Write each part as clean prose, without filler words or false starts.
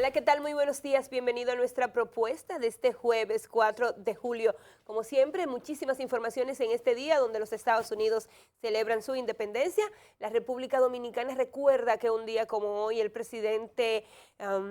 Hola, ¿qué tal? Muy buenos días. Bienvenido a nuestra propuesta de este jueves 4 de julio. Como siempre, muchísimas informaciones en este día donde los Estados Unidos celebran su independencia. La República Dominicana recuerda que un día como hoy el presidente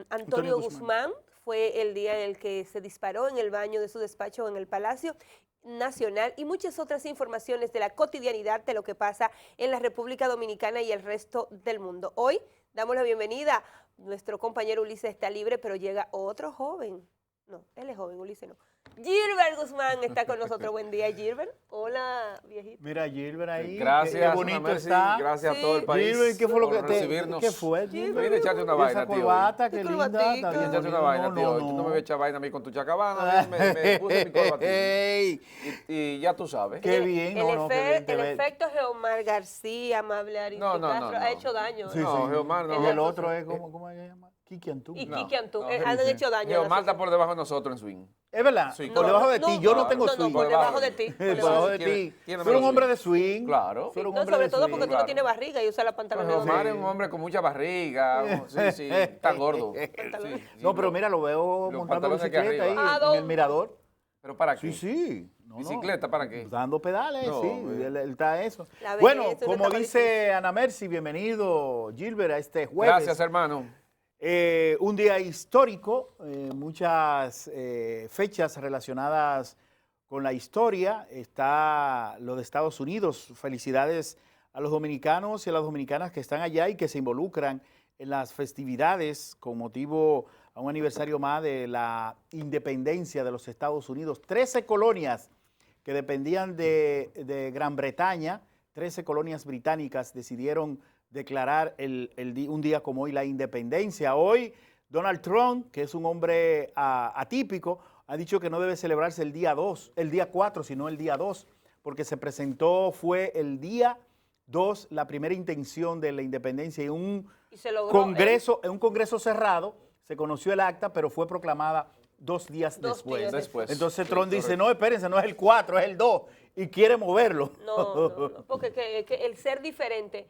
Antonio Guzmán fue el día en el que se disparó en el baño de su despacho en el Palacio Nacional, y muchas otras informaciones de la cotidianidad de lo que pasa en la República Dominicana y el resto del mundo. Hoy damos la bienvenida. Nuestro compañero Ulises está libre, pero llega otro joven. No, él es joven, Ulises no. Gilbert Guzmán está con nosotros. Buen día, Gilbert. Hola, viejito. Mira, Gilbert ahí. Gracias, qué bonito Mercy, está. gracias a todo el país. Gilbert, ¿qué fue lo que por recibirnos. ¿Qué fue? Vine a echarte una vaina, esa tío. corbata, Qué qué linda. corbatica. Está bien Echarte una bonito. vaina, tío. Tú no me vas a echar vaina a mí con tu chacabana. Me puse mi corbatín. Ey, Y ya tú sabes. qué bien. El efecto Geomar García, amable Ari No, Castro, ha hecho daño. Sí, No, sí. Geomar no. Y el otro es, ¿cómo se llama? Kiki Antú. Y No, Kiki Antú, no, han sí. hecho daño. Geomar está por debajo de nosotros en swing. Es verdad, Sí, por no, debajo de ti. Yo no tengo No, swing. por debajo de ti. Por debajo de ti. Tiene Tú eres un menos hombre swing. de swing. Claro. Tú eres un No, hombre sobre de todo swing. porque tú no claro. tienes barriga y usa la pantalón. Geomar es un hombre con mucha barriga. Sí, sí, está gordo. Pantalones. Sí, No, pero mira, lo veo los montando pantalones aquí bicicleta ahí arriba. ¿A en el dónde? mirador. ¿Pero para qué? Sí, sí. No, ¿Bicicleta para qué? Dando pedales, No, sí, hombre. él está eso. La Bueno, belleza, una como etapa dice Ana Mercy, bienvenido Gilbert a este jueves. Gracias, hermano. Un día histórico, muchas fechas relacionadas con la historia. Está lo de Estados Unidos. Felicidades a los dominicanos y a las dominicanas que están allá y que se involucran en las festividades con motivo a un aniversario más de la independencia de los Estados Unidos. 13 colonias que dependían de Gran Bretaña, 13 colonias británicas decidieron declarar un día como hoy la independencia. Hoy Donald Trump, que es un hombre atípico, ha dicho que no debe celebrarse el día 4, sino el día 2, porque fue el día 2 la primera intención de la independencia y se logró, en un congreso cerrado se conoció el acta, pero fue proclamada 2 días después. Entonces Trump dice, no, espérense, no es el 4, es el 2, y quiere moverlo. No, porque que el ser diferente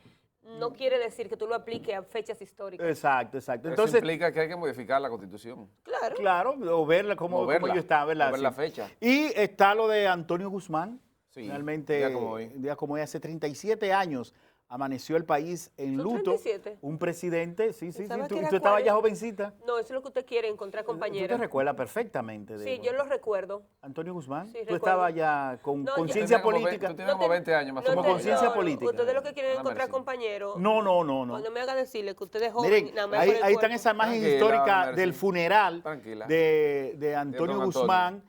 no quiere decir que tú lo apliques a fechas históricas. Exacto. Eso Entonces, implica que hay que modificar la Constitución. Claro. o verla como ellos están, ¿verdad? Mover la Sí. fecha. Y está lo de Antonio Guzmán. Sí, Realmente, un día como hoy. hace 37 años amaneció el país en ¿Son luto. 37? Un presidente, sí. Pensaba que Tú era estabas ya 40. jovencita. No, eso es lo que usted quiere, encontrar Tú te compañeros. recuerdas perfectamente de Sí, yo lo recuerdo. Antonio Guzmán. Sí, Tú recuerdo. estabas ya con No, conciencia yo- política. Tú tienes como 20 años más o Como menos. conciencia política. Ustedes lo que quieren es Ana encontrar Mercy. compañeros. No. Cuando me haga decirle que usted es joven, Miren, nada más ahí por el están cuerpo. esa imagen Tranquila, histórica Ana Mercy. del funeral Tranquila. de Antonio don Guzmán.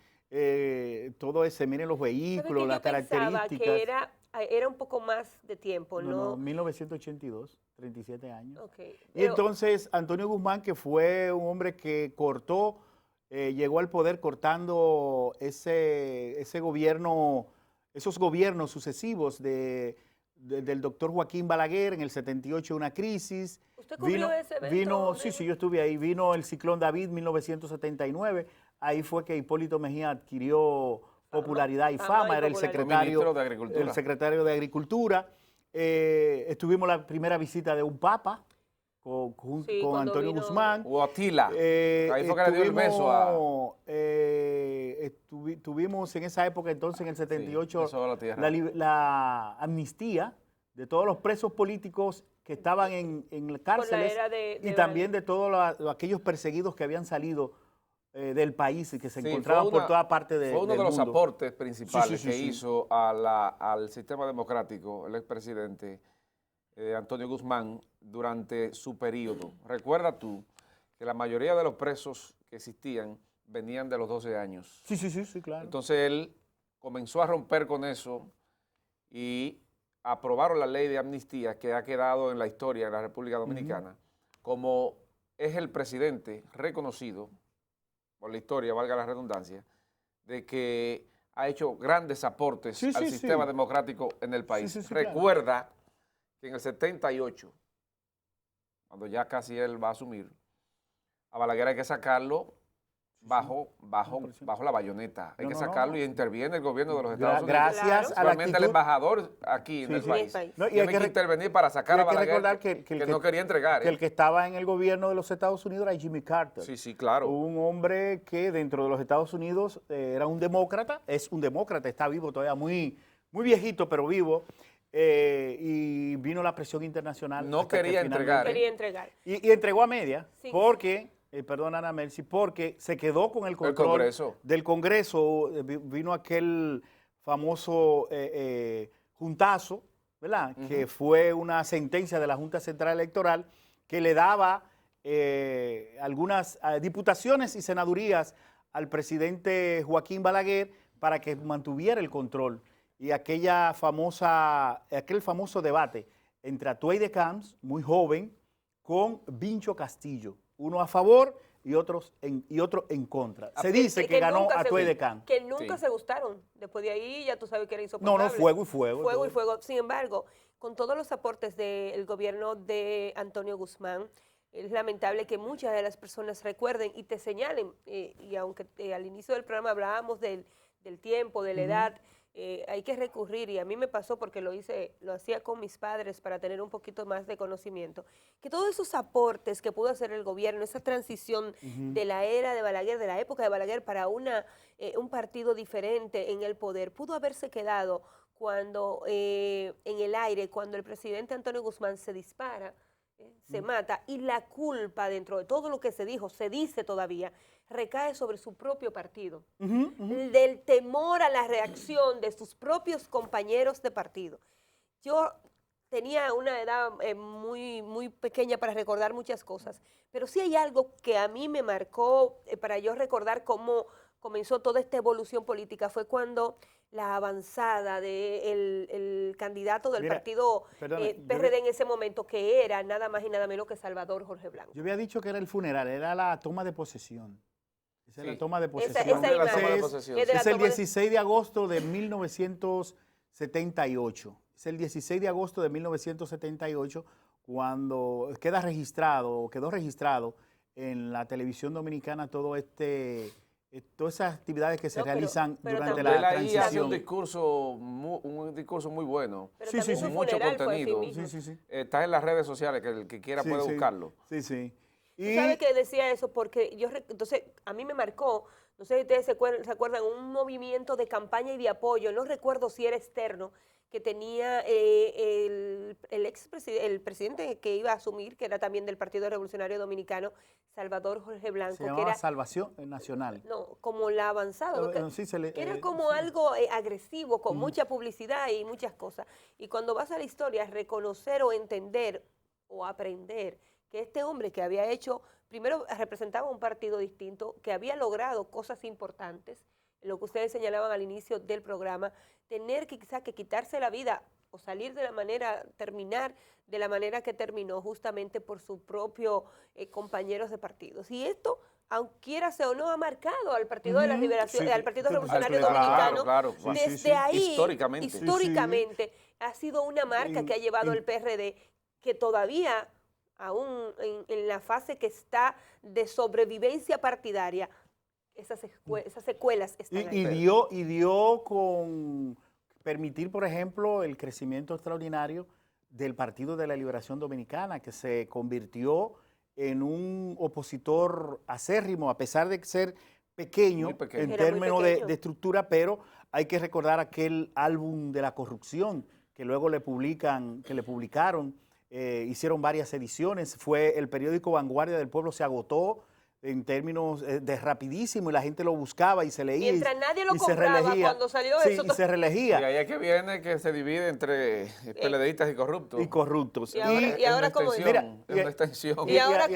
Todo ese, miren los ¿Sabe vehículos, que las yo pensaba características. que era un poco más de tiempo, No, ¿no? 1982, 37 años. Ok, Y pero- entonces Antonio Guzmán, que fue un hombre que llegó al poder cortando ese gobierno, esos gobiernos sucesivos del doctor Joaquín Balaguer en el 78, una crisis. ¿Usted cubrió ese evento? Sí, yo estuve ahí. Vino el ciclón David 1979. Ahí fue que Hipólito Mejía adquirió popularidad y Fama fama. y Era el popularidad. Ministro de Agricultura. secretario de Agricultura. Estuvimos la primera visita de un papa con cuando Antonio vino- Guzmán. O Atila. Ahí fue que le dio el beso a... Tuvimos en esa época, entonces en el 78, beso a la tierra. la amnistía de todos los presos políticos que estaban en cárceles era de y también de todos aquellos perseguidos que habían salido del país y que se encontraban por toda parte Fue uno del de los mundo. aportes principales Sí. que hizo al sistema democrático el expresidente Antonio Guzmán durante su periodo. Recuerda tú que la mayoría de los presos que existían venían de los 12 años. Sí, claro. Entonces él comenzó a romper con eso y aprobaron la ley de amnistía que ha quedado en la historia de la República Dominicana como es el presidente reconocido por la historia, valga la redundancia, de que ha hecho grandes aportes al sistema democrático en el país. Sí, Recuerda que en el 78, cuando ya casi él va a asumir, a Balaguer hay que sacarlo bajo la bayoneta. Hay que sacarlo y interviene el gobierno de los Estados Unidos. Gracias a la actitud. El embajador aquí en el país. No, Tiene que intervenir para sacar a Balaguer, que no quería entregar. Que el que estaba en el gobierno de los Estados Unidos era Jimmy Carter. Sí, claro. Un hombre que dentro de los Estados Unidos era un demócrata, es un demócrata, está vivo todavía, muy viejito, pero vivo. Y vino la presión internacional. No quería entregar. Y entregó a media, porque, perdón Ana Mercy, porque se quedó con el control del Congreso. Vino aquel famoso juntazo, ¿verdad? Que fue una sentencia de la Junta Central Electoral que le daba algunas diputaciones y senadurías al presidente Joaquín Balaguer para que mantuviera el control. Y aquel famoso debate entre Atuey de Camps, muy joven, con Vincho Castillo, uno a favor y otro en contra. Se dice que ganó Atuey de Camps. Que nunca se gustaron. Después de ahí ya tú sabes que era insoportable. No, fuego y fuego. Fuego y fuego. Sin embargo, con todos los aportes del gobierno de Antonio Guzmán, es lamentable que muchas de las personas recuerden y te señalen, y aunque al inicio del programa hablábamos del tiempo, de la edad, hay que recurrir, y a mí me pasó porque lo hacía con mis padres para tener un poquito más de conocimiento, que todos esos aportes que pudo hacer el gobierno, esa transición de la era de Balaguer, de la época de Balaguer para un partido diferente en el poder, pudo haberse quedado cuando en el aire, cuando el presidente Antonio Guzmán se dispara, se mata, y la culpa dentro de todo lo que se dijo, se dice todavía, recae sobre su propio partido, del temor a la reacción de sus propios compañeros de partido. Yo tenía una edad muy pequeña para recordar muchas cosas, pero sí hay algo que a mí me marcó para yo recordar cómo comenzó toda esta evolución política, fue cuando la avanzada del candidato del partido PRD en ese momento, que era nada más y nada menos que Salvador Jorge Blanco. Yo había dicho que era el funeral, era la toma de posesión. Esa es la toma de posesión. Es el 16 de agosto de 1978. Es el 16 de agosto de 1978 cuando quedó registrado en la televisión dominicana todas esas actividades que se realizan durante la transición. Hace un discurso muy bueno, con mucho contenido. Está en las redes sociales, que el que quiera puede buscarlo. Sí. ¿Tú sabes que decía eso? Porque entonces a mí me marcó, no sé si ustedes se acuerdan, un movimiento de campaña y de apoyo, no recuerdo si era externo, que tenía el presidente que iba a asumir, que era también del Partido Revolucionario Dominicano, Salvador Jorge Blanco. Se llamaba Salvación Nacional. No, como la avanzada, que era como algo agresivo, con mucha publicidad y muchas cosas. Y cuando vas a la historia, reconocer o entender o aprender que este hombre que había hecho, primero representaba un partido distinto, que había logrado cosas importantes, lo que ustedes señalaban al inicio del programa, tener que quizás que quitarse la vida o terminar de la manera que terminó, justamente por sus propios compañeros de partidos. Y esto, aunque quiera sea o no, ha marcado al Partido de la Liberación, al Partido Revolucionario Dominicano. Desde ahí, históricamente, ha sido una marca que ha llevado el PRD, que todavía, aún en la fase que está de sobrevivencia partidaria, esas secuelas están ahí. Y dio con permitir, por ejemplo, el crecimiento extraordinario del Partido de la Liberación Dominicana, que se convirtió en un opositor acérrimo, a pesar de ser pequeño en términos de estructura, pero hay que recordar aquel álbum de la corrupción que luego le publicaron, hicieron varias ediciones, fue el periódico Vanguardia del Pueblo, se agotó en términos de rapidísimo, y la gente lo buscaba y se leía. Mientras nadie lo compraba cuando salió eso. Y se reelegía. Y ahí es que viene que se divide entre PLDistas y corruptos. Y ahora cómo es una extensión. Y ahora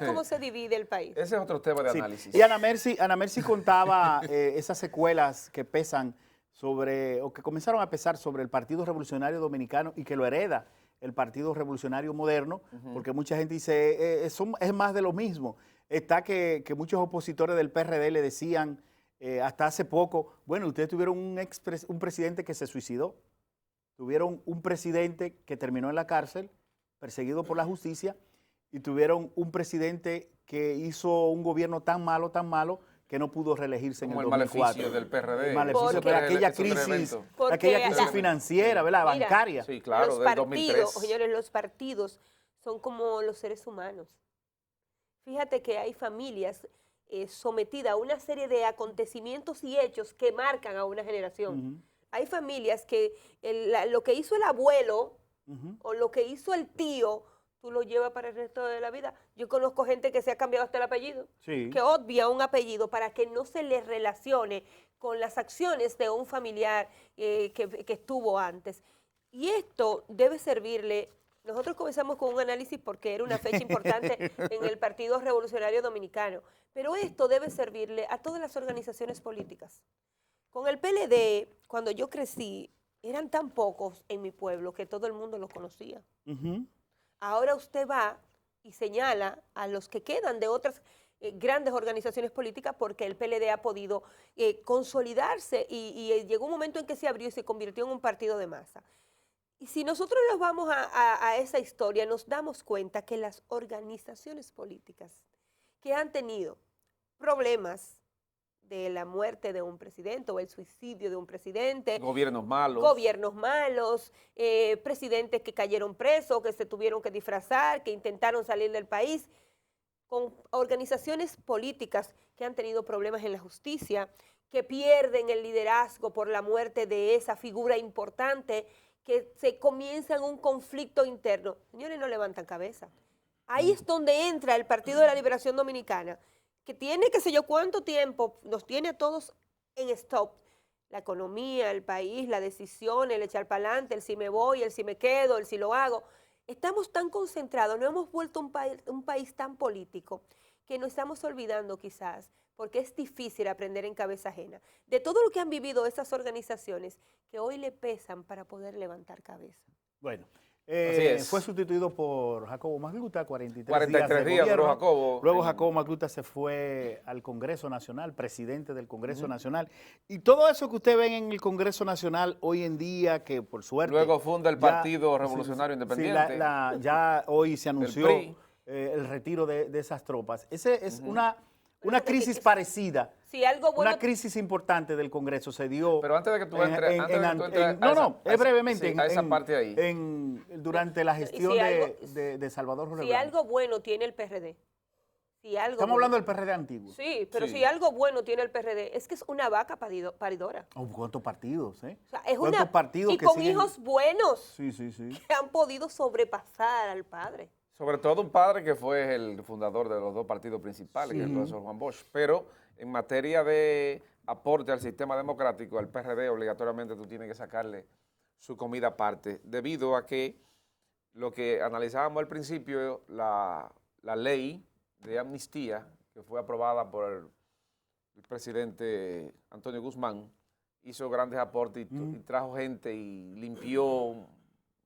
cómo se divide el país. Ese es otro tema de análisis. Y Ana Mercy contaba esas secuelas que pesan o que comenzaron a pesar sobre el Partido Revolucionario Dominicano, y que lo hereda el Partido Revolucionario Moderno, porque mucha gente dice, es más de lo mismo. Está que muchos opositores del PRD le decían hasta hace poco, bueno, ustedes tuvieron un presidente que se suicidó, tuvieron un presidente que terminó en la cárcel, perseguido por la justicia, y tuvieron un presidente que hizo un gobierno tan malo, que no pudo reelegirse en Como el el 2004. maleficio del PRD. El maleficio, pero aquella crisis financiera, ¿verdad? Mira, bancaria. Sí, claro, los del partidos, 2003. señores, los partidos son como los seres humanos. Fíjate que hay familias sometidas a una serie de acontecimientos y hechos que marcan a una generación. Hay familias que lo que hizo el abuelo o lo que hizo el tío, tú lo llevas para el resto de la vida. Yo conozco gente que se ha cambiado hasta el apellido, que obvia un apellido para que no se le relacione con las acciones de un familiar que estuvo antes. Y esto debe servirle. Nosotros comenzamos con un análisis porque era una fecha importante en el Partido Revolucionario Dominicano, pero esto debe servirle a todas las organizaciones políticas. Con el PLD, cuando yo crecí, eran tan pocos en mi pueblo que todo el mundo los conocía. Ahora usted va y señala a los que quedan de otras grandes organizaciones políticas porque el PLD ha podido consolidarse y llegó un momento en que se abrió y se convirtió en un partido de masa. Y si nosotros nos vamos a esa historia, nos damos cuenta que las organizaciones políticas que han tenido problemas de la muerte de un presidente o el suicidio de un presidente, gobiernos malos, presidentes que cayeron presos, que se tuvieron que disfrazar, que intentaron salir del país, con organizaciones políticas que han tenido problemas en la justicia, que pierden el liderazgo por la muerte de esa figura importante, que se comienza en un conflicto interno. Señores, no levantan cabeza. Ahí es donde entra el Partido de la Liberación Dominicana, que tiene qué sé yo cuánto tiempo, nos tiene a todos en stop. La economía, el país, la decisión, el echar para adelante, el si me voy, el si me quedo, el si lo hago. Estamos tan concentrados, no hemos vuelto un país tan político que nos estamos olvidando quizás, porque es difícil aprender en cabeza ajena, de todo lo que han vivido esas organizaciones que hoy le pesan para poder levantar cabeza. Bueno, fue sustituido por Jacobo Magluta, 43 días duró Jacobo. Luego Jacobo Magluta se fue al Congreso Nacional, presidente del Congreso Nacional. Y todo eso que usted ve en el Congreso Nacional hoy en día, que por suerte... Luego funda el Partido Revolucionario Independiente. Ya hoy se anunció el retiro de esas tropas. Ese es una crisis parecida. Si algo bueno, una crisis importante del Congreso se dio. Pero antes de que tú entres, brevemente. A esa parte ahí. Durante la gestión de Salvador Jorge Si algo bueno tiene el PRD. Estamos hablando del PRD antiguo. Sí, pero si algo bueno tiene el PRD es que es una vaca paridora. ¿Cuántos partidos? O sea, es ¿Cuántos partidos y con hijos buenos que han podido sobrepasar al padre. Sobre todo un padre que fue el fundador de los dos partidos principales, que es el profesor Juan Bosch. Pero en materia de aporte al sistema democrático, al PRD obligatoriamente tú tienes que sacarle su comida aparte, debido a que lo que analizábamos al principio, la ley de amnistía que fue aprobada por el presidente Antonio Guzmán, hizo grandes aportes y trajo gente y limpió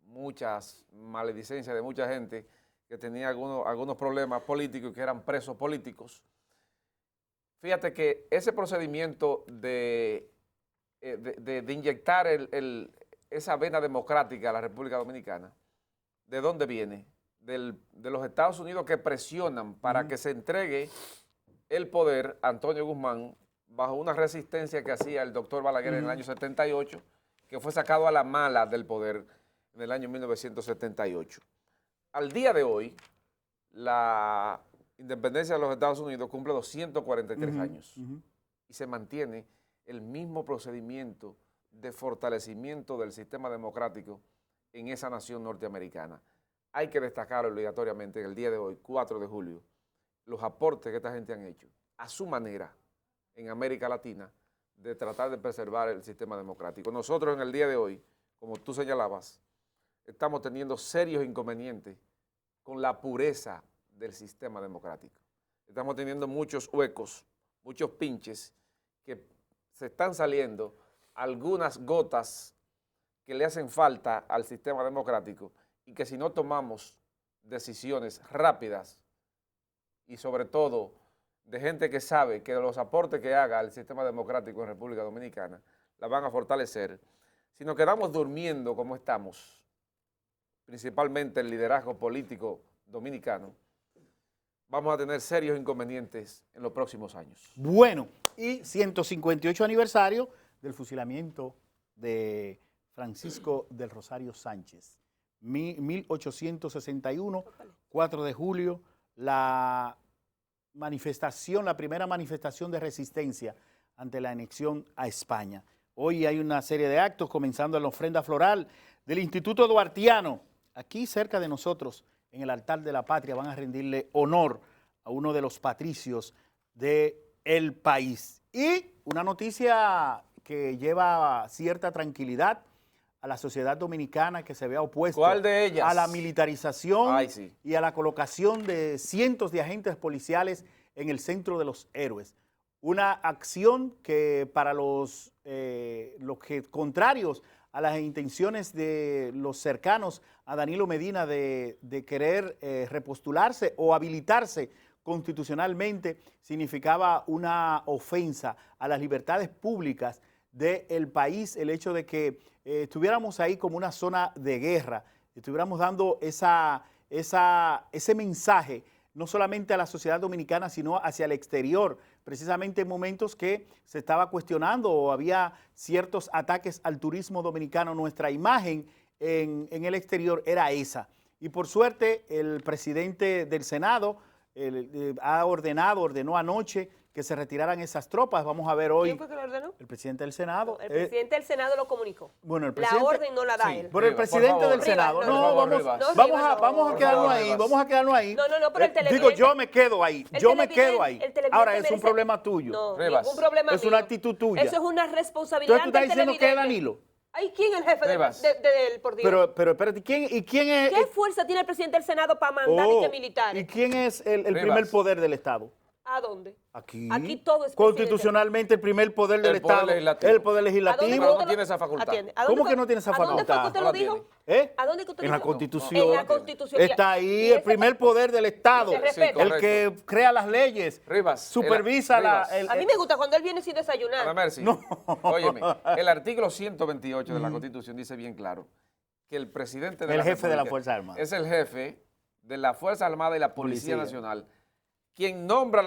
muchas maledicencias de mucha gente que tenía algunos problemas políticos y que eran presos políticos. Fíjate que ese procedimiento de inyectar esa vena democrática a la República Dominicana, ¿de dónde viene? De los Estados Unidos, que presionan para que se entregue el poder a Antonio Guzmán bajo una resistencia que hacía el doctor Balaguer en el año 78, que fue sacado a la mala del poder en el año 1978. Al día de hoy, la independencia de los Estados Unidos cumple 243 años y se mantiene el mismo procedimiento de fortalecimiento del sistema democrático en esa nación norteamericana. Hay que destacar obligatoriamente en el día de hoy, 4 de julio, los aportes que esta gente han hecho a su manera en América Latina de tratar de preservar el sistema democrático. Nosotros en el día de hoy, como tú señalabas, estamos teniendo serios inconvenientes con la pureza del sistema democrático. Estamos teniendo muchos huecos, muchos pinches, que se están saliendo algunas gotas que le hacen falta al sistema democrático y que si no tomamos decisiones rápidas y sobre todo de gente que sabe que los aportes que haga al sistema democrático en República Dominicana la van a fortalecer, si nos quedamos durmiendo como estamos, principalmente el liderazgo político dominicano, vamos a tener serios inconvenientes en los próximos años. Bueno, y 158 aniversario del fusilamiento de Francisco del Rosario Sánchez. 1861, 4 de julio, la primera manifestación de resistencia ante la anexión a España. Hoy hay una serie de actos, comenzando en la ofrenda floral del Instituto Duartiano. Aquí cerca de nosotros, en el altar de la patria, van a rendirle honor a uno de los patricios del país. Y una noticia que lleva cierta tranquilidad a la sociedad dominicana, que se vea opuesta ¿Cuál de ellas? a la militarización Ay, sí. y a la colocación de cientos de agentes policiales en el centro de los héroes. Una acción que para los contrarios a las intenciones de los cercanos a Danilo Medina de querer repostularse o habilitarse constitucionalmente, significaba una ofensa a las libertades públicas del país, el hecho de que estuviéramos ahí como una zona de guerra, estuviéramos dando ese mensaje no solamente a la sociedad dominicana, sino hacia el exterior, precisamente en momentos que se estaba cuestionando o había ciertos ataques al turismo dominicano. Nuestra imagen en el exterior era esa. Y por suerte el presidente del Senado ordenó anoche que se retiraran esas tropas. Vamos a ver hoy. ¿Quién fue que lo ordenó? El presidente del Senado. El presidente del Senado lo comunicó. Bueno, el presidente, la orden no la da sí, él. Pero el Rivas, presidente por favor, del Senado. Rivas, No, vamos a quedarnos ahí, Rivas. vamos a quedarnos ahí. No, pero el Digo, yo me quedo ahí, el yo me televidente- quedo ahí. el televidente Ahora, es un merece- problema tuyo. No, Rivas. ningún problema Es mío. una actitud tuya. Eso es una responsabilidad Entonces tú estás del diciendo que es televidente. Danilo. Ay, ¿quién es el jefe Rivas. de él, por Dios? Pero espérate, ¿quién es? ¿Qué fuerza tiene el presidente del Senado para mandar Oh, y que militares? ¿y quién es el Rivas. primer poder del Estado? ¿A dónde? Aquí. Aquí todo es Constitucionalmente el primer poder del El poder Estado. legislativo. El poder ¿A dónde legislativo. Pero fue no usted lo- tiene esa facultad. Atiende. ¿A dónde ¿Cómo fue- que no tiene esa ¿A dónde fue que facultad? usted No lo la dijo? tiene. ¿Eh? ¿A dónde que usted En la dijo? Constitución. En la Constitución. Está ahí Y el ese- primer poder del Estado. Se respeta. El que crea las leyes. Rivas, Supervisa Rivas. A mí me gusta cuando él viene sin desayunar. Ana Mercy, No. óyeme, el artículo 128 de la Constitución dice bien claro que el presidente de El la jefe de la República Fuerza Armada. es el jefe de la Fuerza Armada y la Policía Nacional, quien nombra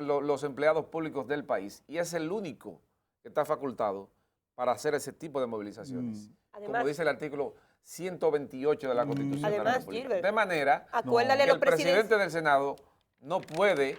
los empleados públicos del país y es el único que está facultado para hacer ese tipo de movilizaciones. Además- como dice el artículo 128 de la Constitución de la Además, República. Gilbert, De manera acuérdale a que los el presidente presidentes. del Senado no puede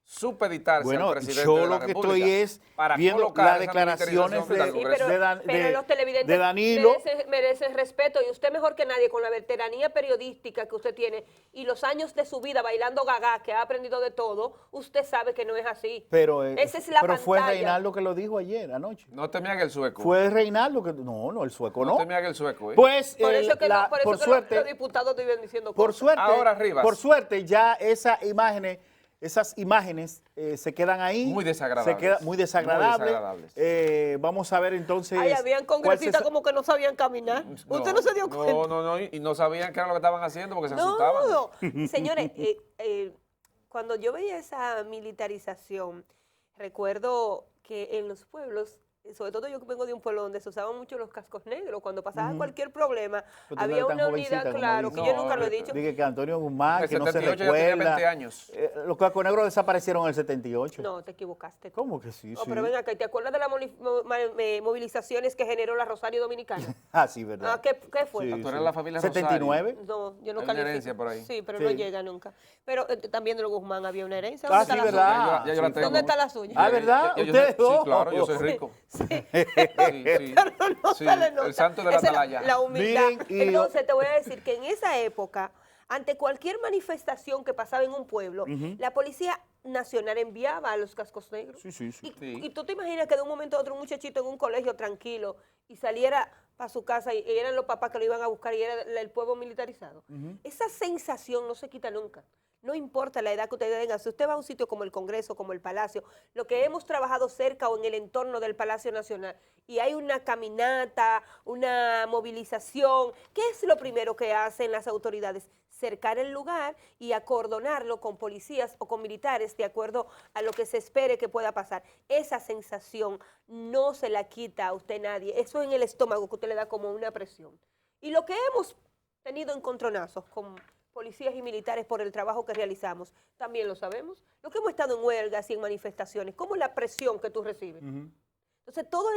supeditarse Bueno, al presidente yo de la lo que República estoy es para viendo colocar las esa declaraciones militarización frente al Sí, Congreso. pero los televidentes de Danilo. merecen respeto y usted mejor que nadie con la veteranía periodística que usted tiene y los años de su vida bailando gaga, que ha aprendido de todo, usted sabe que no es así. Pero, Esa es la pero fue pantalla. Reinaldo que lo dijo ayer, anoche. No te me haga el sueco. Fue Reinaldo que... No, el sueco No no. te me haga el sueco, ¿eh? Pues, Por eso que, la- por eso por que suerte... los diputados viven diciendo Por cosas. suerte, Ahora, Rivas. por suerte ya esas imágenes se quedan ahí. Muy desagradables. Se queda muy desagradables. Muy desagradables. Vamos a ver entonces. Ay, habían cuál congresistas se- como que no sabían caminar. ¿Usted no se dio cuenta? No, y no sabían qué era lo que estaban haciendo porque se No, asustaban. señores, cuando yo veía esa militarización, recuerdo que en los pueblos, sobre todo yo que vengo de un pueblo donde se usaban mucho los cascos negros, cuando pasaba cualquier problema, Pero tú no había eres tan una jovencita unidad, como claro, dice. que yo No, nunca lo he ahorita. dicho. Dije que Antonio Guzmán, El que no se 78 ya tenía recuerda. 20 años. Los cascos negros desaparecieron en el 78. No, te equivocaste. ¿Cómo que sí? No, sí. pero ven acá, ¿te acuerdas de las movilizaciones que generó la Rosario Dominicana? Ah, sí, verdad. Ah, ¿qué fue? Sí, Tú eres sí. la familia 79. No, yo no Hay una califico. herencia por ahí. Sí, pero Sí. no llega nunca. Pero también de los Guzmán había una herencia. Ah, ¿Dónde sí, está la verdad. suya? Ya yo la Sí, tengo. ¿Dónde está la suya? Ah, ¿verdad? Yo Ustedes sí, dos. claro, yo soy rico. Sí. Sí. Pero no Sí, se le nota. el santo de la Esa es atalaya. La humildad. Miren, y Entonces te voy a decir que en esa época, ante cualquier manifestación que pasaba en un pueblo, la Policía Nacional enviaba a los cascos negros. Sí, sí, sí. Y tú te imaginas que de un momento a otro un muchachito en un colegio tranquilo y saliera para su casa y eran los papás que lo iban a buscar y era el pueblo militarizado. Esa sensación no se quita nunca. No importa la edad que usted tenga, si usted va a un sitio como el Congreso, como el Palacio, lo que hemos trabajado cerca o en el entorno del Palacio Nacional, y hay una caminata, una movilización, ¿qué es lo primero que hacen las autoridades? Cercar el lugar y acordonarlo con policías o con militares de acuerdo a lo que se espere que pueda pasar. Esa sensación no se la quita a usted nadie. Eso en el estómago que usted le da como una presión. Y lo que hemos tenido encontronazos con policías y militares por el trabajo que realizamos. También lo sabemos. Los que hemos estado en huelgas y en manifestaciones, ¿cómo es la presión que tú recibes? Entonces, todo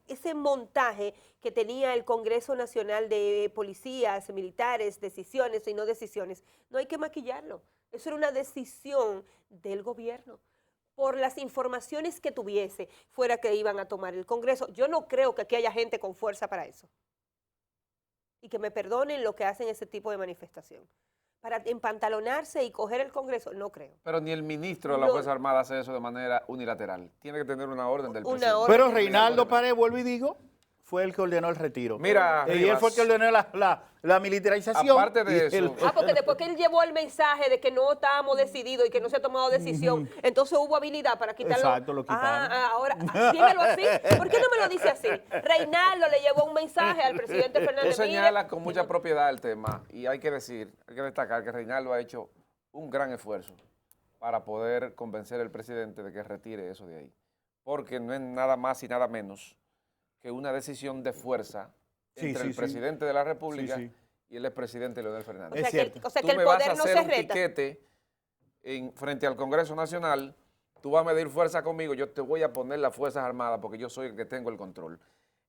ese montaje que tenía el Congreso Nacional de Policías, Militares, decisiones y no decisiones, no hay que maquillarlo. Eso era una decisión del gobierno. Por las informaciones que tuviese, fuera que iban a tomar el Congreso. Yo no creo que aquí haya gente con fuerza para eso. Y que me perdonen lo que hacen ese tipo de manifestación. Para empantalonarse y coger el Congreso, no creo. Pero ni el ministro de la Fuerza Armada hace eso de manera unilateral. Tiene que tener una orden del presidente. Pero Reinaldo Pared, vuelvo y digo, fue el que ordenó el retiro. Mira, y él fue el que ordenó la militarización. Aparte de eso. Porque después que él llevó el mensaje de que no estábamos decididos y que no se ha tomado decisión, entonces hubo habilidad para quitarlo. Exacto, lo quitaron. Ahora, dímelo así. ¿Por qué no me lo dice así? Reinaldo le llevó un mensaje al presidente Fernández. Tú señalas con mucha propiedad el tema y hay que destacar que Reinaldo ha hecho un gran esfuerzo para poder convencer al presidente de que retire eso de ahí. Porque no es nada más y nada menos que una decisión de fuerza entre el presidente de la República y el expresidente Leonel Fernández. O sea que el poder no se reta. Tú me vas a hacer un piquete frente al Congreso Nacional, tú vas a medir fuerza conmigo, yo te voy a poner las Fuerzas Armadas porque yo soy el que tengo el control.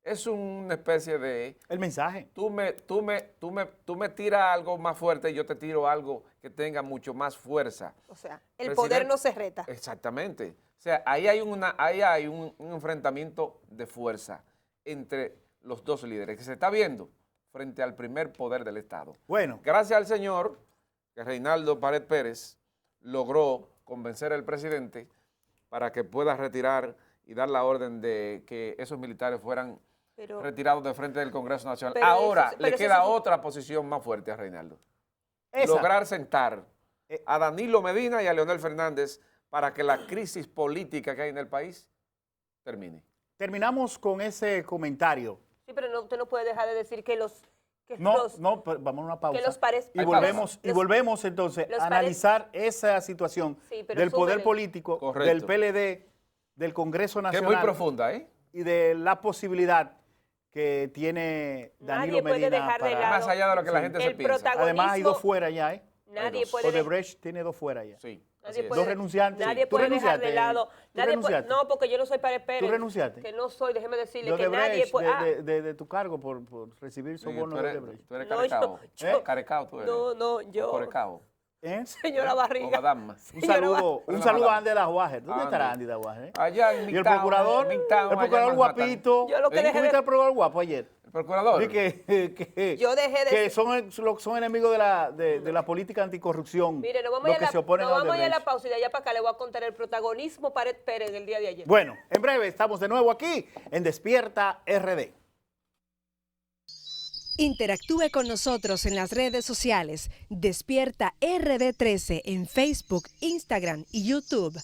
Es una especie de... El mensaje. Tú me tiras algo más fuerte y yo te tiro algo que tenga mucho más fuerza. O sea, el poder no se reta. Exactamente. O sea, ahí hay un enfrentamiento de fuerza entre los dos líderes que se está viendo frente al primer poder del Estado. Bueno. Gracias al señor que Reinaldo Pared Pérez logró convencer al presidente para que pueda retirar y dar la orden de que esos militares fueran retirados de frente del Congreso Nacional. Ahora le queda otra posición más fuerte a Reinaldo. Lograr sentar a Danilo Medina y a Leonel Fernández para que la crisis política que hay en el país termine. Terminamos con ese comentario. Sí, pero usted no puede dejar de decir que los... vamos a una pausa. Que los pares, y volvemos entonces a analizar esa situación del poder político, del PLD, del Congreso Nacional. Que es muy profunda, ¿eh? Y de la posibilidad que tiene Danilo Medina para... Más allá de lo que la gente se piensa. Además hay dos fuera ya, ¿eh? Nadie puede... Odebrecht tiene dos fuera ya. Sí. Dos renunciantes. Nadie puede dejar de lado. No, porque yo no soy Pared Pérez. ¿Tú renunciaste? Que no soy, déjeme decirle que nadie puede... De tu cargo por recibir soborno de Odebrecht. Tú eres carecao. Carecao tú eres. Yo. Corecao. Señora Barriga. Un saludo a Andy Daguaje. ¿Dónde estará Andy Daguaje? Allá en ¿Y el procurador? El procurador guapito. Yo lo que dejé ¿Tuviste al procurador guapo ayer? El procurador. Yo dejé de... Que son enemigos de la política anticorrupción. Mire, nos vamos a ir a la pausa y de allá para acá le voy a contar el protagonismo Pared Pérez del día de ayer. Bueno, en breve estamos de nuevo aquí en Despierta RD. Interactúe con nosotros en las redes sociales. Despierta RD13 en Facebook, Instagram y YouTube.